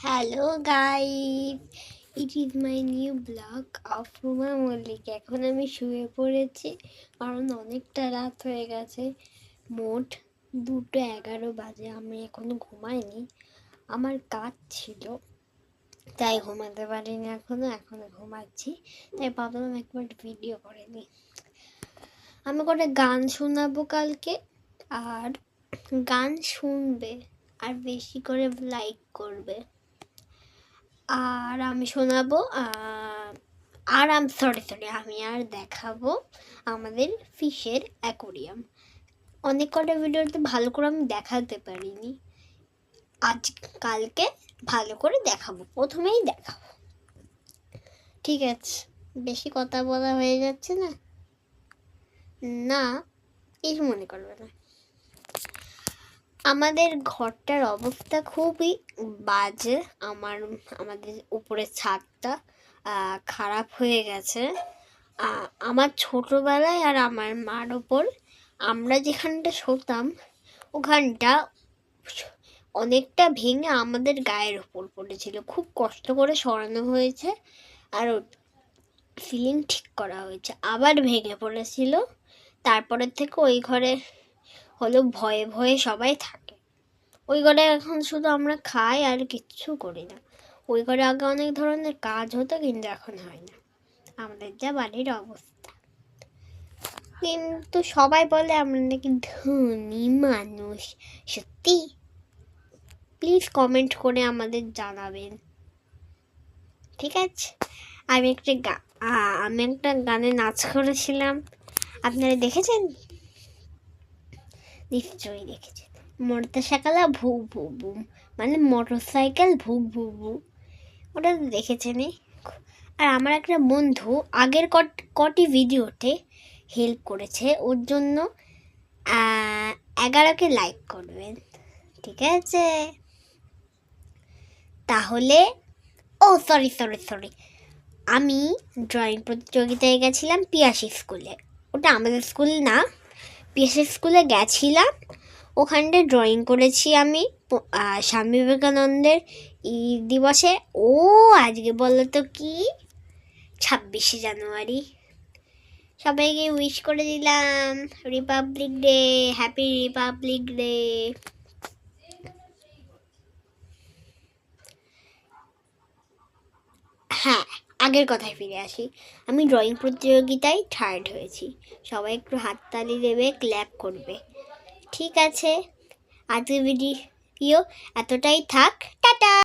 Hello guys, it is my new blog of Ruma Mallik. এখন আমি শুয়ে পড়েছি কারণ অনেকটা রাত হয়ে গেছে। মোট 2:11 বাজে। আমি এখনো ঘুমাইনি, আমার কাজ ছিল তাই ঘুমাতে পারিনি। এখনো ঘুমাচ্ছি, তাই ভাবলাম একবার ভিডিও করে নিই। আমি করে গান শোনাবো কালকে, আর গান শুনবে আর বেশি করে লাইক করবে। আর আমি শোনাবো আমি আর দেখাবো আমাদের ফিশের অ্যাকোরিয়াম। অনেক কটা ভিডিওতে ভালো করে আমি দেখাতে পারিনি, কালকে ভালো করে দেখাবো, প্রথমেই দেখাবো। ঠিক আছে, বেশি কথা বলা হয়ে যাচ্ছে না? না, কিছু মনে করবে না। আমাদের ঘরটার অবস্থা খুবই বাজে। আমাদের উপরের ছাদটা খারাপ হয়ে গেছে। আমার ছোটবেলায় আর আমার মার ওপর আমরা যেখানটা শুতাম ওখানটা অনেকটা ভেঙে আমাদের গায়ের ওপর পড়েছিল। খুব কষ্ট করে সরানো হয়েছে আর সিলিং ঠিক করা হয়েছে, আবার ভেঙে পড়েছিল। তারপরের থেকে ওই ঘরে হলো ভয়ে ভয়ে সবাই থাকে। ওই ঘরে এখন শুধু আমরা খাই আর কিচ্ছু করি না। ওই ঘরে আগে অনেক ধরনের কাজ হতো, কিন্তু এখন হয় না, আমাদের যা বাড়ির অবস্থা। কিন্তু সবাই বলে আমরা নাকি ধনী মানুষ। সত্যি? প্লিজ কমেন্ট করে আমাদের জানাবেন, ঠিক আছে? আমি একটা গানে নাচ করেছিলাম, আপনারা দেখেছেন? নিশ্চয়ই দেখেছেন। মোটরসাইকেল ভু ভু ভু, মানে মোটরসাইকেল ভু ভু ভু, ওটা দেখেছেনই। আর আমার একটা বন্ধু আগের কটি ভিডিওতে হেল্প করেছে, ওর জন্য 11কে লাইক করবেন, ঠিক আছে? তাহলে সরি, আমি ড্রয়িং প্রতিযোগিতায় গেছিলাম পিয়াসী স্কুলে। ওটা আমাদের স্কুল না, পিয়াসী স্কুলে গেছিলাম। ওখানটায় ড্রয়িং করেছি আমি স্বামী বিবেকানন্দের দিবসে। আজকে বলো তো কি, 26শে জানুয়ারি। সবাইকে উইশ করে দিলাম Republic day, happy Republic day. হ্যাঁ, আগের কথায় ফিরে আসি। আমি ড্রয়িং প্রতিযোগিতায় থার্ড হয়েছি। সবাই একটু হাততালি দেবে, ক্ল্যাপ করবে, ঠিক আছে? আজকের ভিডিও এতটাই থাক, টাটা।